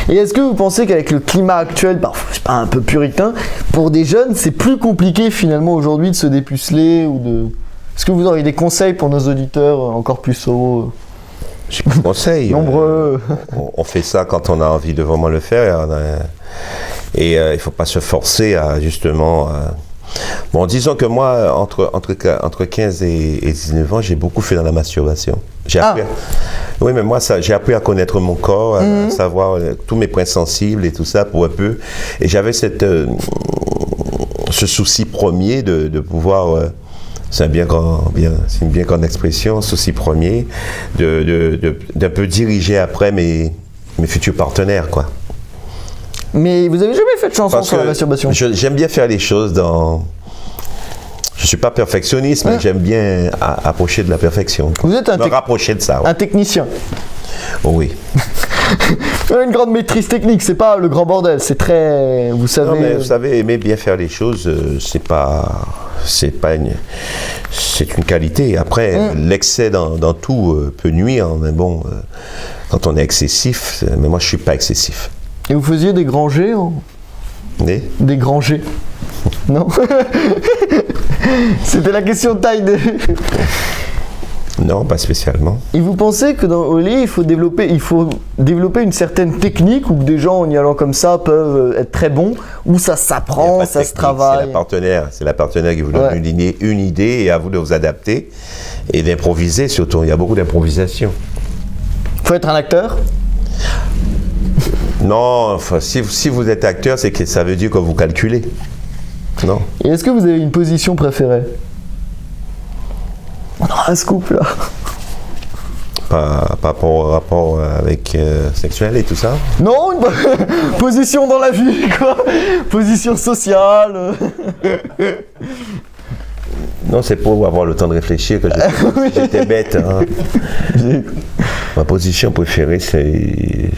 A: Et est-ce que vous pensez qu'avec le climat actuel, je sais pas, un peu puritain, pour des jeunes, c'est plus compliqué finalement aujourd'hui de se dépuceler ou de... Est-ce que vous auriez des conseils pour nos auditeurs encore puceaux?
B: J'ai des conseils.
A: Nombreux.
B: On fait ça quand on a envie de vraiment le faire. Et il ne faut pas se forcer à justement... Bon, disons que moi, entre 15 et 19 ans, j'ai beaucoup fait dans la masturbation. Oui, mais moi, j'ai appris à connaître mon corps, à savoir tous mes points sensibles et tout ça pour un peu. Et j'avais ce souci premier de pouvoir... c'est une bien grande expression, souci premier, d'un peu diriger après mes futurs partenaires, quoi.
A: Mais vous avez jamais fait de chanson sur la masturbation?
B: J'aime bien faire les choses dans... Je suis pas perfectionniste, mais j'aime bien approcher de la perfection.
A: Vous êtes
B: me rapprocher de ça.
A: Un technicien.
B: Oh, oui.
A: Une grande maîtrise technique, c'est pas le grand bordel, c'est très... Vous savez...
B: Non, mais vous savez, aimer bien faire les choses, c'est une qualité. Après, l'excès dans tout peut nuire, mais bon, quand on est excessif, mais moi je suis pas excessif.
A: Et vous faisiez des grands jets Des grands jets. Non. C'était la question de taille de...
B: Non, pas spécialement.
A: Et vous pensez que au lit, il faut développer une certaine technique où des gens, en y allant comme ça, peuvent être très bons, où ça s'apprend, ça se travaille?
B: C'est la partenaire qui vous donne une idée et à vous de vous adapter et d'improviser surtout. Il y a beaucoup d'improvisation.
A: Faut être un acteur?
B: Non, enfin, si vous êtes acteur, c'est que ça veut dire que vous calculez. Non.
A: Et est-ce que vous avez une position préférée? On aura un scoop là.
B: Pas pour rapport avec sexuel et tout ça?
A: Non, une position dans la vie, quoi. Position sociale.
B: Non, c'est pour avoir le temps de réfléchir que j'étais bête. Hein. Ma position préférée, c'est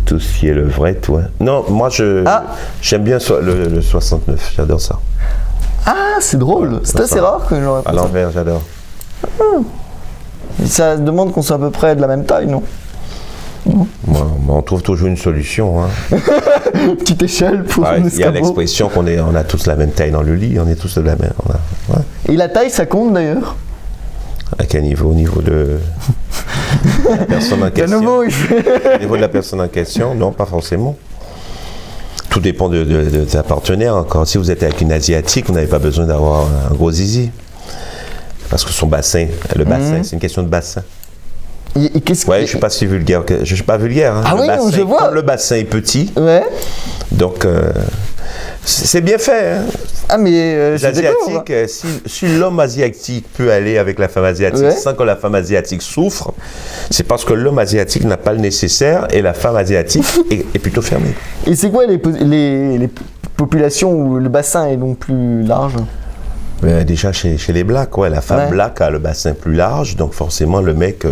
B: tout ce qui est le vrai, toi. Non, moi, j'aime bien le 69, j'adore ça.
A: Ah, c'est drôle. C'est assez rare que j'aurais pas.
B: À l'envers, j'adore.
A: Ça demande qu'on soit à peu près de la même taille, non?
B: On trouve toujours une solution. Hein.
A: Petite échelle pour un escabeau.
B: Il y a l'expression qu'on a tous la même taille dans le lit, on est tous de la même.
A: Et la taille, ça compte d'ailleurs?
B: À quel niveau? Au niveau de la personne en question. Au niveau de la personne en question, non, pas forcément. Tout dépend de ta partenaire. Encore, si vous êtes avec une asiatique, vous n'avez pas besoin d'avoir un gros zizi. Parce que son bassin, c'est une question de bassin. Je suis pas si vulgaire. Je suis pas vulgaire. Hein.
A: Ah oui, je vois.
B: Comme le bassin est petit.
A: Ouais.
B: Donc, c'est bien fait. Hein.
A: Ah, mais
B: les Asiatiques, si l'homme asiatique peut aller avec la femme asiatique sans que la femme asiatique souffre, c'est parce que l'homme asiatique n'a pas le nécessaire et la femme asiatique est plutôt fermée.
A: Et c'est quoi les populations où le bassin est donc plus large?
B: Déjà chez les blacks, la femme black a le bassin plus large, donc forcément le mec,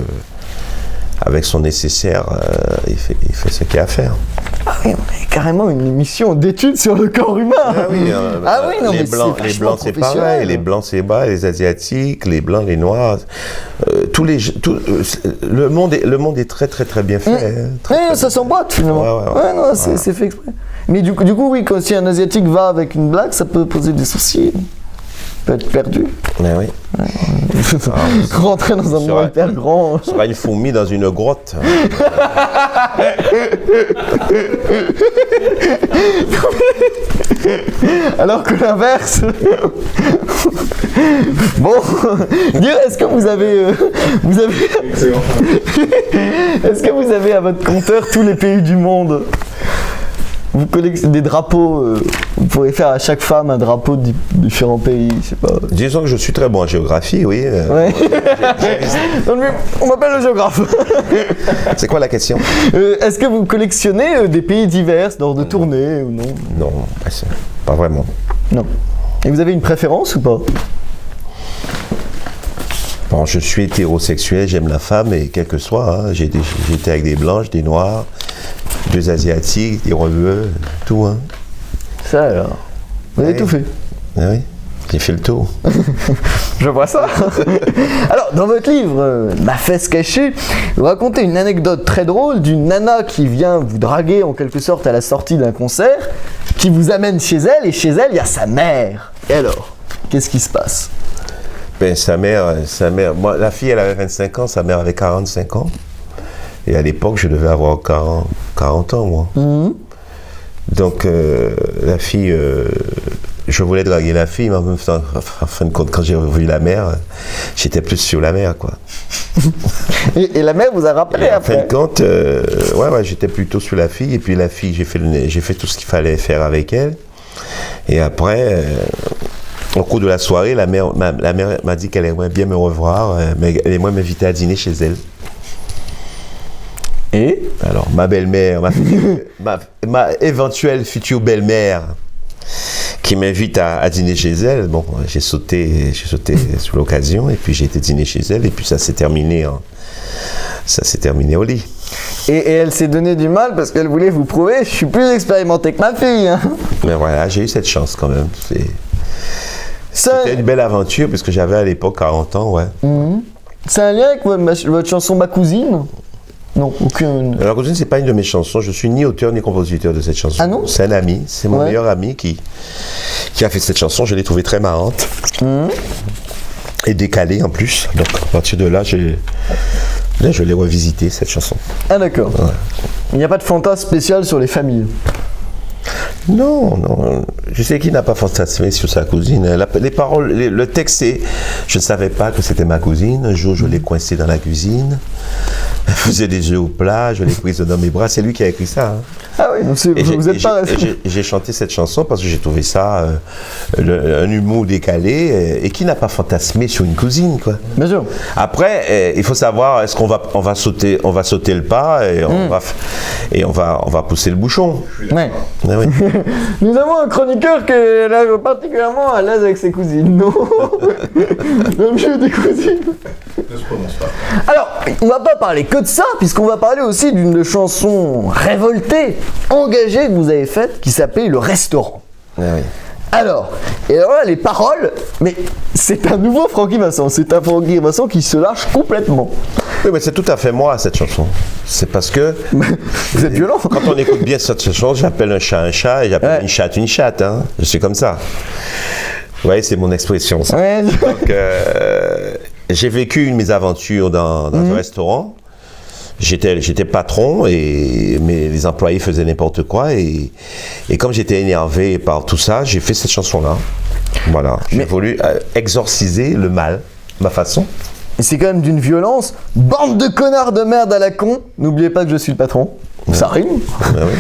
B: avec son nécessaire, il fait ce qu'il a à faire.
A: Ah oui, on a carrément une émission d'études sur le corps humain.
B: Ah oui, non, les blancs c'est pareil, les blancs c'est pareil, les asiatiques, les blancs, les noirs, le monde est très très très bien fait.
A: Ça s'emboîte finalement. C'est fait exprès. Mais du coup, oui, si un asiatique va avec une blague, ça peut poser des soucis. Peut être perdu.
B: Mais oui.
A: Rentrer dans un monde hyper grand.
B: Ce sera une fourmi dans une grotte.
A: Alors que l'inverse. Bon, est-ce que vous avez est-ce que vous avez à votre compteur tous les pays du monde? Vous collectionnez des drapeaux, vous pourrez faire à chaque femme un drapeau de différents pays, je sais pas.
B: Disons que je suis très bon en géographie, oui.
A: Ouais. On m'appelle le géographe.
B: C'est quoi la question?
A: Est-ce que vous collectionnez des pays divers lors de tournées ou non?
B: Non, pas vraiment.
A: Non. Et vous avez une préférence ou pas?
B: Bon, je suis hétérosexuel, j'aime la femme, et quel que soit, hein, j'ai été avec des blanches, des noirs, des asiatiques, des rebeux, tout, hein.
A: Ça alors, vous avez tout fait.
B: Ah oui, j'ai fait le tour.
A: Je vois ça. Alors, dans votre livre, Ma fesse cachée, vous racontez une anecdote très drôle d'une nana qui vient vous draguer en quelque sorte à la sortie d'un concert, qui vous amène chez elle, et chez elle, il y a sa mère. Et alors, qu'est-ce qui se passe?
B: Ben, sa mère, moi, la fille, elle avait 25 ans, sa mère avait 45 ans. Et à l'époque, je devais avoir 40 ans, moi.
A: Mmh.
B: Donc, la fille, je voulais draguer la fille, mais en fin de compte, quand j'ai revu la mère, j'étais plus sur la mère, quoi.
A: Et la mère vous a rappelé
B: et
A: après?
B: En fin de compte, ouais, j'étais plutôt sur la fille. Et puis la fille, j'ai fait tout ce qu'il fallait faire avec elle. Et après... au cours de la soirée, la mère m'a dit qu'elle aimerait bien me revoir, mais elle aimerait m'inviter à dîner chez elle.
A: Et
B: alors, ma belle-mère, ma éventuelle future belle-mère, qui m'invite à dîner chez elle, bon, j'ai sauté sur l'occasion, et puis j'ai été dîner chez elle, et puis ça s'est terminé au lit.
A: Et elle s'est donné du mal parce qu'elle voulait vous prouver, je suis plus expérimenté que ma fille. Hein.
B: Mais voilà, j'ai eu cette chance quand même. C'était une belle aventure, parce que j'avais à l'époque 40 ans, ouais.
A: Mmh. C'est un lien avec votre chanson Ma cousine? Non, aucune.
B: Ma cousine, c'est pas une de mes chansons. Je suis ni auteur ni compositeur de cette chanson.
A: Ah non?
B: C'est un ami, c'est mon meilleur ami qui a fait cette chanson. Je l'ai trouvée très marrante. Mmh. Et décalée en plus. Donc à partir de là, je l'ai revisité, cette chanson.
A: Ah d'accord. Ouais. Il n'y a pas de fantasme spécial sur les familles?
B: Non, non. Je sais qu'il n'a pas fantasmé sur sa cousine. Les paroles, le texte, c'est « Je ne savais pas que c'était ma cousine. Un jour, je l'ai coincée dans la cuisine. Elle faisait des œufs au plat. Je l'ai prise dans mes bras. » C'est lui qui a écrit ça. Hein.
A: Ah oui, donc vous êtes pas...
B: J'ai chanté cette chanson parce que j'ai trouvé ça un humour décalé et qui n'a pas fantasmé sur une cousine, quoi.
A: Bien sûr.
B: Après, il faut savoir, est-ce qu'on va sauter le pas et on va pousser le bouchon.
A: Ouais.
B: Ah oui.
A: Nous avons un chroniqueur qui est particulièrement à l'aise avec ses cousines, non? Le mieux des cousines.
C: Ne se prononce pas.
A: Alors, on va pas parler que de ça, puisqu'on va parler aussi d'une chanson révoltée, engagée que vous avez faite, qui s'appelait Le Restaurant.
B: Ah oui.
A: Alors là, les paroles, mais c'est un nouveau Francky Vincent, c'est un Francky Vincent qui se lâche complètement.
B: Oui, mais c'est tout à fait moi, cette chanson. C'est parce que...
A: Vous êtes violent.
B: Quand on écoute bien cette chanson, j'appelle un chat et j'appelle une chatte, hein. Je suis comme ça. Vous voyez, c'est mon expression, ça.
A: Ouais.
B: Donc, j'ai vécu une mésaventures dans un restaurant. J'étais patron mais les employés faisaient n'importe quoi et comme j'étais énervé par tout ça, j'ai fait cette chanson-là. Voilà, j'ai voulu exorciser le mal, ma façon.
A: Et c'est quand même d'une violence. Bande de connards de merde à la con, n'oubliez pas que je suis le patron. Ouais. Ça rime.
B: Ouais, oui.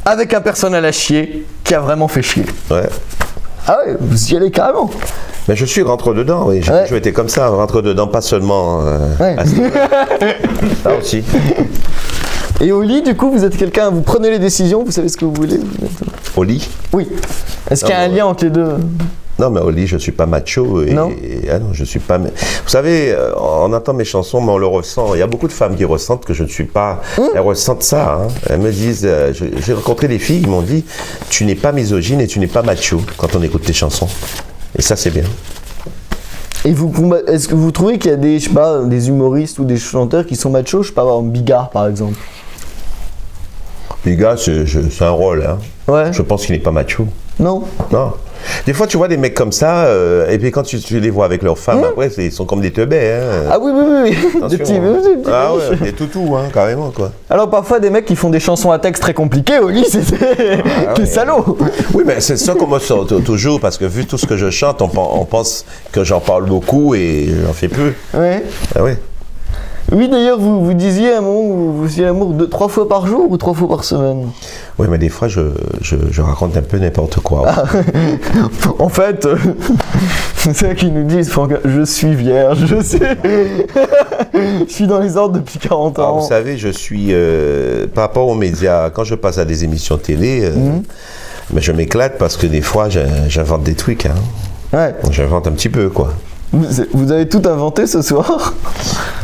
A: Avec un personnel à chier qui a vraiment fait chier.
B: Ouais.
A: Ah ouais, vous y allez carrément.
B: Mais je suis rentre-dedans, oui. J'ai toujours été comme ça, rentre-dedans, pas seulement ça aussi.
A: Et au lit, du coup, vous êtes quelqu'un, vous prenez les décisions, vous savez ce que vous voulez?
B: Au lit?
A: Oui. Est-ce qu'il y a un lien entre les deux?
B: Non, mais au lit, je ne suis pas macho. Non, je suis pas... Vous savez, on entend mes chansons, mais on le ressent. Il y a beaucoup de femmes qui ressentent que je ne suis pas... Elles ressentent ça. Hein. Elles me disent... J'ai rencontré des filles qui m'ont dit « Tu n'es pas misogyne et tu n'es pas macho quand on écoute tes chansons. » Et ça, c'est bien.
A: Et est-ce que vous trouvez qu'il y a des, je sais pas, des humoristes ou des chanteurs qui sont machos? Je sais pas, avoir Bigard, par exemple.
B: Bigard, c'est un rôle. Hein.
A: Ouais.
B: Je pense qu'il n'est pas macho.
A: Non.
B: Non. Des fois, tu vois des mecs comme ça, et puis quand tu les vois avec leurs femmes, après, ils sont comme des teubés. Hein.
A: Ah oui. Des petits,
B: ah ouais, des toutous, hein, carrément, quoi.
A: Alors parfois, des mecs qui font des chansons à texte très compliqués, au lit, c'est des salauds.
B: Oui, mais c'est ça qu'on me sort toujours, parce que vu tout ce que je chante, on pense que j'en parle beaucoup et j'en fais peu.
A: Oui.
B: Ah oui.
A: Oui, d'ailleurs, vous disiez à un moment, vous faisiez l'amour 3 fois par jour ou 3 fois par semaine?
B: Oui, mais des fois, je raconte un peu n'importe quoi.
A: Ah, en fait, c'est ça qu'ils nous disent, Franck, je suis vierge, je sais. Je suis dans les ordres depuis 40 ans.
B: Vous savez, je suis, par rapport aux médias, quand je passe à des émissions télé, mais je m'éclate parce que des fois, j'invente des trucs. Hein.
A: Ouais.
B: J'invente un petit peu, quoi.
A: Vous avez tout inventé ce soir?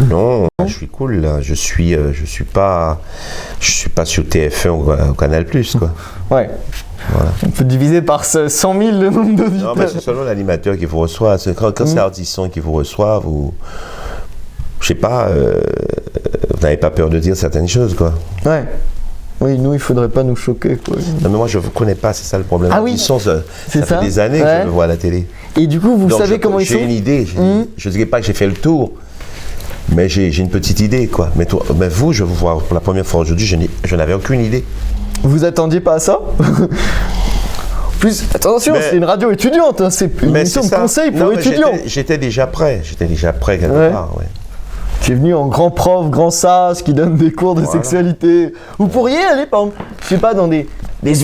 B: Non, je suis cool là. Je suis pas sur TF1 ou Canal+, quoi.
A: Ouais. Voilà. On peut diviser par 100 000 le nombre d'auditeurs.
B: Non, mais c'est seulement l'animateur qui vous reçoit. Quand c'est Ardisson qui vous reçoit, je sais pas, vous n'avez pas peur de dire certaines choses, quoi.
A: Ouais. Oui, nous, il faudrait pas nous choquer, quoi.
B: Non, mais moi, je vous connais pas, c'est ça le problème.
A: Ah oui,
B: ça fait des années que je le vois à la télé.
A: Et du coup, vous savez comment ils sont?
B: J'ai une idée. Je ne dirais pas que j'ai fait le tour, mais j'ai une petite idée, quoi. Mais vous, je vous vois pour la première fois aujourd'hui, je n'avais aucune idée.
A: Vous attendiez pas à ça? Plus, attention, c'est une radio étudiante, hein, c'est une émission de conseil pour étudiants.
B: J'étais déjà prêt quelque part, ouais.
A: Qui est venu en grand prof, grand sage, qui donne des cours de sexualité. Vous pourriez aller, par exemple, je sais pas, dans des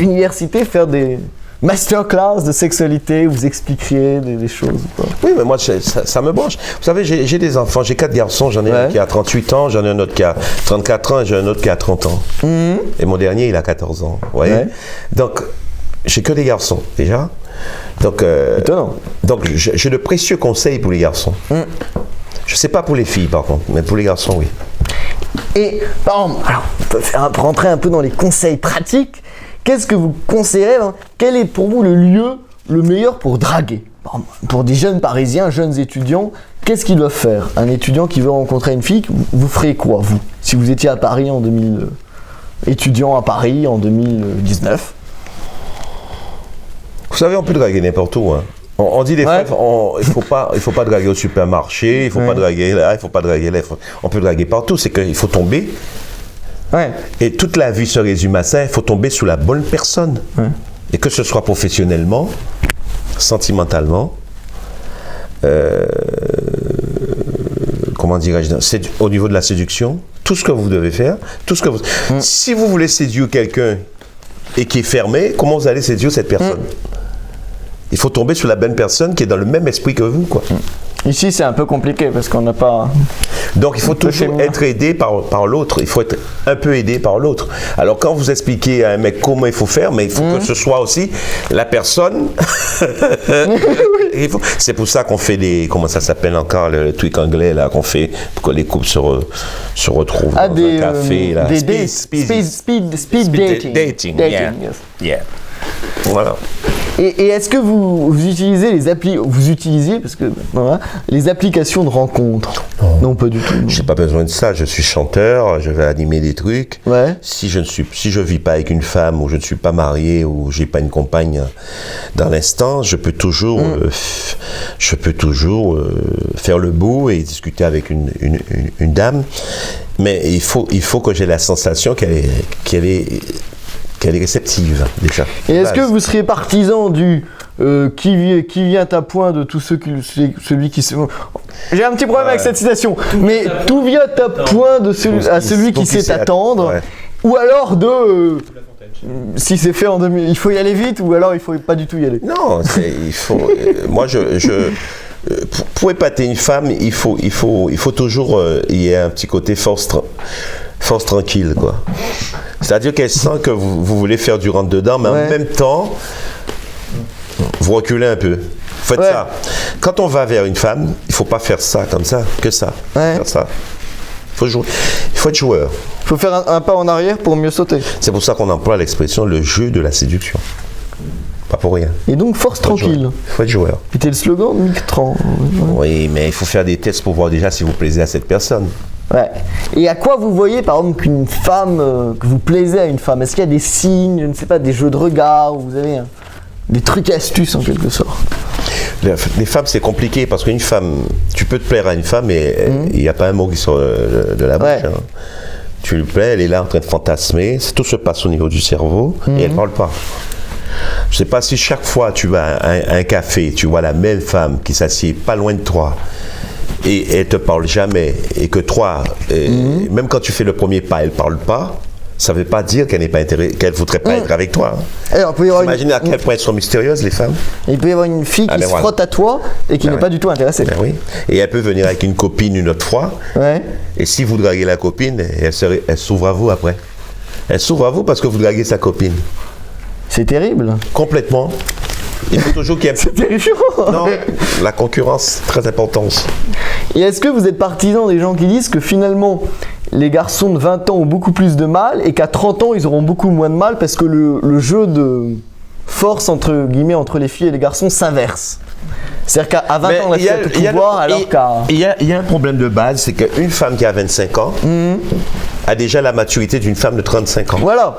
A: universités, faire des masterclass de sexualité, où vous expliqueriez des choses. Quoi.
B: Oui, mais moi, ça me branche. Vous savez, j'ai des enfants, j'ai 4 garçons, j'en ai un qui a 38 ans, j'en ai un autre qui a 34 ans et j'ai un autre qui a 30 ans. Et mon dernier, il a 14 ans, vous voyez. Donc, j'ai que des garçons, déjà. Donc, j'ai de précieux conseils pour les garçons. Je ne sais pas pour les filles, par contre, mais pour les garçons, oui.
A: Et, par exemple, alors, on peut rentrer un peu dans les conseils pratiques. Qu'est-ce que vous conseillerez, hein? Quel est pour vous le lieu le meilleur pour draguer? Pour des jeunes Parisiens, jeunes étudiants, qu'est-ce qu'ils doivent faire? Un étudiant qui veut rencontrer une fille, vous ferez quoi, vous? Si vous étiez à Paris en 2000... étudiant à Paris en 2019?
B: Vous savez, on peut draguer n'importe où, hein. On dit des fois, il faut pas draguer au supermarché, il faut pas draguer là, il faut pas draguer là. On peut draguer partout, c'est qu'il faut tomber. Et toute la vie se résume à ça, il faut tomber sur la bonne personne. Et que ce soit professionnellement, sentimentalement, comment dirais-je, au niveau de la séduction, tout ce que vous devez faire, tout ce que vous... Si vous voulez séduire quelqu'un et qui est fermé, comment vous allez séduire cette personne? Il faut tomber sur la bonne personne qui est dans le même esprit que vous, quoi.
A: Ici, c'est un peu compliqué parce qu'on n'a pas...
B: Donc, il faut toujours être aidé par l'autre. Il faut être un peu aidé par l'autre. Alors, quand vous expliquez à un mec comment il faut faire, mais il faut que ce soit aussi la personne... C'est pour ça qu'on fait des... Comment ça s'appelle encore, le truc anglais, là, qu'on fait pour que les couples se retrouvent dans un café, là.
A: Speed dating.
B: Yeah. Voilà.
A: Et est-ce que vous utilisez les applications de rencontres? Non, pas du tout.
B: J'ai pas besoin de ça. Je suis chanteur, je vais animer des trucs. Si je vis pas avec une femme ou je ne suis pas marié ou j'ai pas une compagne dans l'instant, je peux toujours faire le beau et discuter avec une dame. Mais il faut que j'ai la sensation qu'elle est réceptive, déjà.
A: Et est-ce que vous seriez partisan du qui vient à point de tous celui qui se... J'ai un petit problème avec cette citation, mais tout vient à point de celui qui sait attendre, ou alors de... si c'est fait en 2000, il faut y aller vite, ou alors il faut pas du tout y aller.
B: Non, il faut... moi, pour épater une femme, il faut toujours y ait un petit côté force tranquille, quoi. C'est-à-dire qu'elle sent que vous voulez faire du rentre-dedans, mais en même temps, vous reculez un peu. Faites ça. Quand on va vers une femme, il ne faut pas faire ça comme ça, que ça. Faire ça. Il faut jouer. Il faut être joueur.
A: Il faut faire un pas en arrière pour mieux sauter.
B: C'est pour ça qu'on emploie l'expression le jeu de la séduction. Pas pour rien.
A: Et donc, force tranquille.
B: Il faut être joueur.
A: C'était le slogan de Mictran.
B: Oui, mais il faut faire des tests pour voir déjà si vous plaisez à cette personne.
A: Et à quoi vous voyez, par exemple, qu'une femme, que vous plaisez à une femme? Est-ce qu'il y a des signes, je ne sais pas, des jeux de regard, où vous avez des trucs et astuces en quelque sorte?
B: Les femmes, c'est compliqué parce qu'une femme, tu peux te plaire à une femme et il n'y a pas un mot qui sort de la bouche. Hein. Tu lui plais, elle est là en train de fantasmer, tout se passe au niveau du cerveau et elle ne parle pas. Je ne sais pas si chaque fois tu vas à un café, tu vois la même femme qui s'assied pas loin de toi et elle te parle jamais, et que toi, même quand tu fais le premier pas, elle parle pas, ça veut pas dire qu'elle n'est pas qu'elle voudrait pas être avec toi. Imagine à quel point elles sont mystérieuses, les femmes.
A: Il peut y avoir une fille qui se frotte à toi et qui n'est pas du tout intéressée.
B: Ben oui. Et elle peut venir avec une copine une autre fois.
A: Ouais.
B: Et si vous draguez la copine, elle s'ouvre à vous après. Elle s'ouvre à vous parce que vous draguez sa copine.
A: C'est terrible.
B: Complètement. Il faut toujours qu'il y ait...
A: C'est terrifiant.
B: Non, la concurrence, très importante.
A: Et est-ce que vous êtes partisan des gens qui disent que finalement, les garçons de 20 ans ont beaucoup plus de mal et qu'à 30 ans, ils auront beaucoup moins de mal parce que le jeu de force, entre guillemets, entre les filles et les garçons s'inverse? C'est-à-dire qu'à 20 ans, la fille a tout pouvoir, alors qu'à...
B: Il y a un problème de base, c'est qu'une femme qui a 25 ans a déjà la maturité d'une femme de 35 ans.
A: Voilà.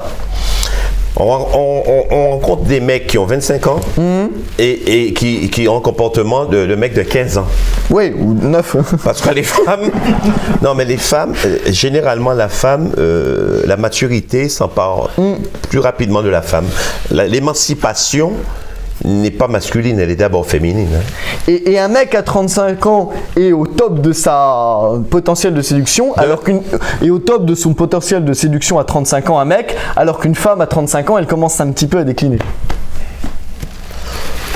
B: On rencontre des mecs qui ont 25 ans et qui ont un comportement de mecs de 15 ans.
A: Oui, ou 9.
B: Parce que les femmes... Non, mais les femmes, généralement, la femme, la maturité s'empare plus rapidement de la femme. L'émancipation n'est pas masculine, elle est d'abord féminine. Hein.
A: Et un mec à 35 ans est au top de sa potentiel de séduction, et au top de son potentiel de séduction à 35 ans un mec, alors qu'une femme à 35 ans, elle commence un petit peu à décliner.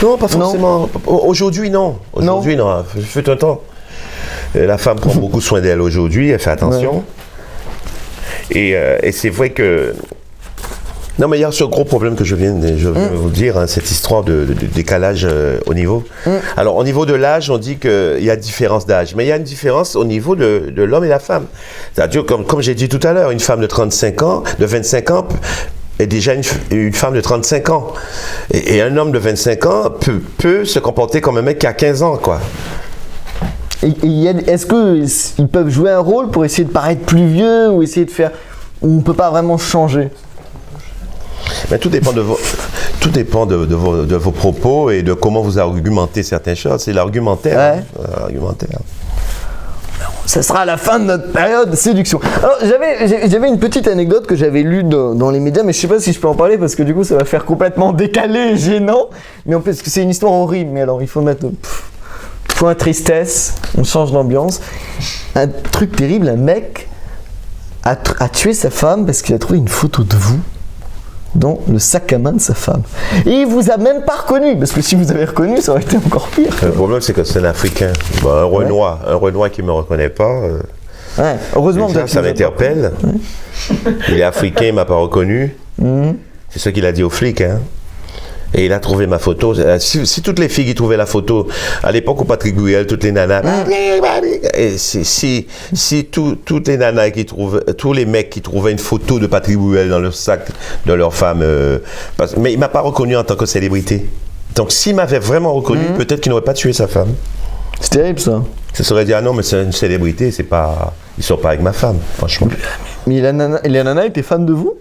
B: Non, pas forcément. Aujourd'hui, non. Aujourd'hui, non. Fut un temps. La femme prend beaucoup soin d'elle aujourd'hui, elle fait attention. Ouais. Et c'est vrai que... Non, mais il y a ce gros problème que je viens de vous dire, hein, cette histoire de décalage au niveau. Alors, au niveau de l'âge, on dit qu'il y a différence d'âge, mais il y a une différence au niveau de l'homme et la femme. C'est-à-dire, comme j'ai dit tout à l'heure, une femme de 35 ans, de 25 ans, est déjà une femme de 35 ans. Et un homme de 25 ans peut se comporter comme un mec qui a 15 ans, quoi.
A: Est-ce qu'ils peuvent jouer un rôle pour essayer de paraître plus vieux ou essayer de faire... On ne peut pas vraiment changer?
B: Mais tout dépend de vos propos et de comment vous argumentez certaines choses. C'est l'argumentaire.
A: Ouais.
B: Hein, l'argumentaire.
A: Ça sera la fin de notre période séduction. Alors, j'avais une petite anecdote que j'avais lue dans les médias, mais je ne sais pas si je peux en parler parce que du coup, ça va faire complètement décalé et gênant. Mais parce que c'est une histoire horrible. Mais alors, il faut mettre point tristesse. On change d'ambiance. Un truc terrible, un mec a tué sa femme parce qu'il a trouvé une photo de vous dans le sac à main de sa femme. Et il vous a même pas reconnu, parce que si vous avez reconnu, ça aurait été encore pire.
B: Le problème, c'est que c'est un Africain. Bon, un Renoir qui ne me reconnaît pas.
A: Ouais, heureusement,
B: ça m'interpelle. Ouais. Il est africain, il ne m'a pas reconnu. C'est ce qu'il a dit aux flics. Hein. Et il a trouvé ma photo. Si toutes les filles qui trouvaient la photo, à l'époque où Patrick Bruel, toutes les nanas, et si toutes les nanas qui trouvaient, tous les mecs qui trouvaient une photo de Patrick Bruel dans le sac de leur femme, mais il m'a pas reconnu en tant que célébrité. Donc s'il m'avait vraiment reconnu, peut-être qu'il n'aurait pas tué sa femme.
A: C'est terrible ça.
B: Ça serait dit, ah non, mais c'est une célébrité, c'est pas, ils sont pas avec ma femme, franchement.
A: Mais la nana était fan de vous?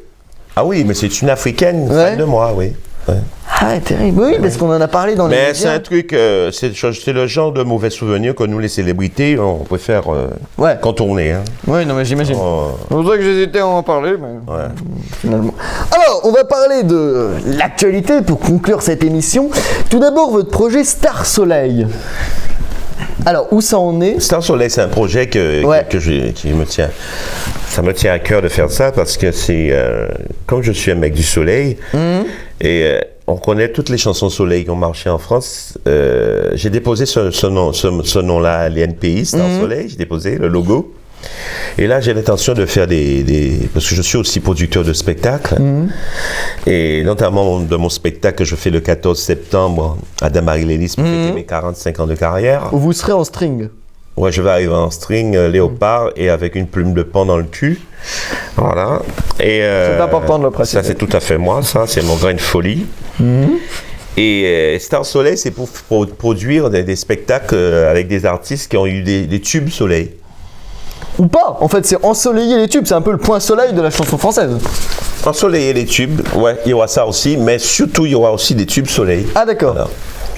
B: Ah oui, mais c'est une Africaine, fan de moi, oui. Ouais.
A: Ah, terrible. Oui, parce qu'on en a parlé dans les médias.
B: Mais c'est un truc, c'est le genre de mauvais souvenir que nous, les célébrités, on préfère contourner. Hein.
A: Oui, non, mais j'imagine. C'est pour ça que j'hésitais à en parler, mais finalement. Alors, on va parler de l'actualité pour conclure cette émission. Tout d'abord, votre projet Star Soleil. Alors, où ça en est?
B: Star Soleil, c'est un projet qui me tient. Ça me tient à cœur de faire ça parce que c'est, comme je suis un mec du soleil, et on connaît toutes les chansons soleil qui ont marché en France. J'ai déposé ce nom-là à l'INPI, Star Soleil, j'ai déposé le logo. Et là, j'ai l'intention de faire parce que je suis aussi producteur de spectacles, et notamment de mon spectacle que je fais le 14 septembre à Damary-Lélis pour fêter mes 45 ans de carrière.
A: Vous serez en string?
B: Ouais, je vais arriver en string, léopard, et avec une plume de pan dans le cul. Voilà. Et
A: c'est important de le préciser.
B: Ça, c'est tout à fait moi, ça, c'est mon grain de folie. Et Star Soleil, c'est pour produire des spectacles avec des artistes qui ont eu des tubes soleil.
A: Ou pas, en fait, c'est ensoleiller les tubes, c'est un peu le point soleil de la chanson française.
B: Ensoleiller les tubes, ouais, il y aura ça aussi, mais surtout, il y aura aussi des tubes soleil.
A: Ah, d'accord.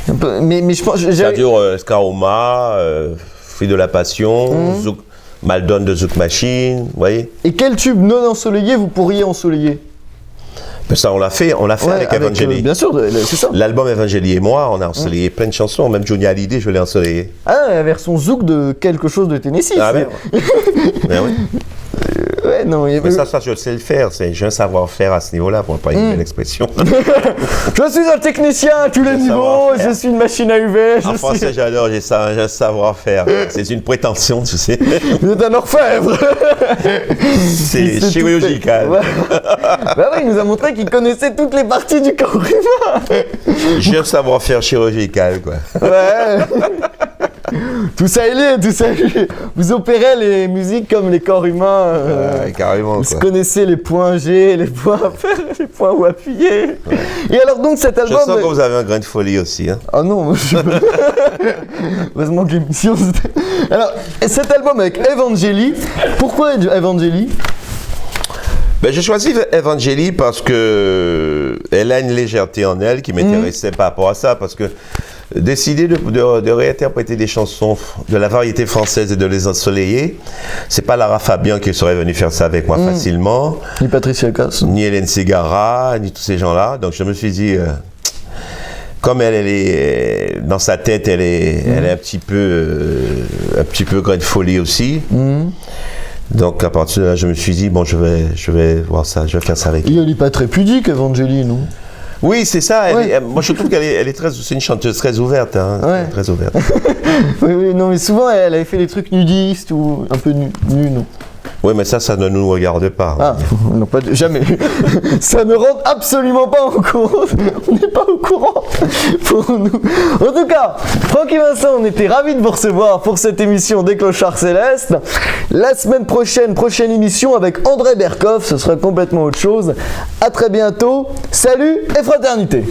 A: Voilà. Mais je pense...
B: C'est-à-dire Scaroma, Fruit de la Passion, Maldon de Zouk Machine, vous voyez.
A: Et quel tube non ensoleillé vous pourriez ensoleiller?
B: Mais ça, on l'a fait avec Evangélie.
A: Bien sûr, c'est ça.
B: L'album Evangélie et moi, on a ensoleillé plein de chansons, même Johnny Hallyday, je l'ai ensoleillé.
A: Ah, la version zouk de quelque chose de Tennessee.
B: Ah ben, ben oui.
A: Ouais, non,
B: mais ça, je sais le faire. J'ai un savoir-faire à ce niveau-là, pour ne pas une belle expression.
A: Je suis un technicien à tous les niveaux, je suis une machine à UV.
B: En français, j'adore, j'ai un savoir-faire. C'est une prétention, tu sais.
A: Vous êtes un orfèvre.
B: C'est chirurgical.
A: Bah oui, il nous a montré qu'il connaissait toutes les parties du corps humain.
B: J'ai un savoir-faire chirurgical, quoi.
A: Ouais. Tout ça est lié, tout ça est lié. Vous opérez les musiques comme les corps humains.
B: Ouais, carrément.
A: Vous connaissez les points G, les points à faire, les points où appuyer. Ouais. Et alors donc cet album...
B: Je sens que vous avez un grain de folie aussi. Hein.
A: Ah non, moi je... Heureusement que l'émission... Alors, cet album avec Evangélie, pourquoi Evangélie?
B: Ben, j'ai choisi Evangélie parce que elle a une légèreté en elle qui m'intéressait par rapport à ça, parce que décider de réinterpréter des chansons de la variété française et de les ensoleiller, c'est pas Lara Fabian qui serait venue faire ça avec moi facilement.
A: Ni Patricia Cass.
B: Ni Hélène Ségara, ni tous ces gens-là. Donc je me suis dit, comme elle est dans sa tête, elle est un petit peu grain de folie aussi. Donc à partir de là, je me suis dit, bon, je vais voir ça, je vais faire ça avec elle.
A: Elle n'est pas très pudique, Evangélie, non?
B: Oui, c'est ça. Moi, je trouve qu'elle est c'est une chanteuse très ouverte. Hein, très ouverte.
A: oui, non, mais souvent, elle avait fait des trucs nudistes ou un peu nus, non?
B: Oui, mais ça ne nous regarde pas.
A: Ah, non, jamais. Ça ne rentre absolument pas en compte. On n'est pas au courant pour nous. En tout cas, Franck et Vincent, on était ravis de vous recevoir pour cette émission des Clochards Célestes. La semaine prochaine émission avec André Berkoff. Ce sera complètement autre chose. À très bientôt. Salut et fraternité.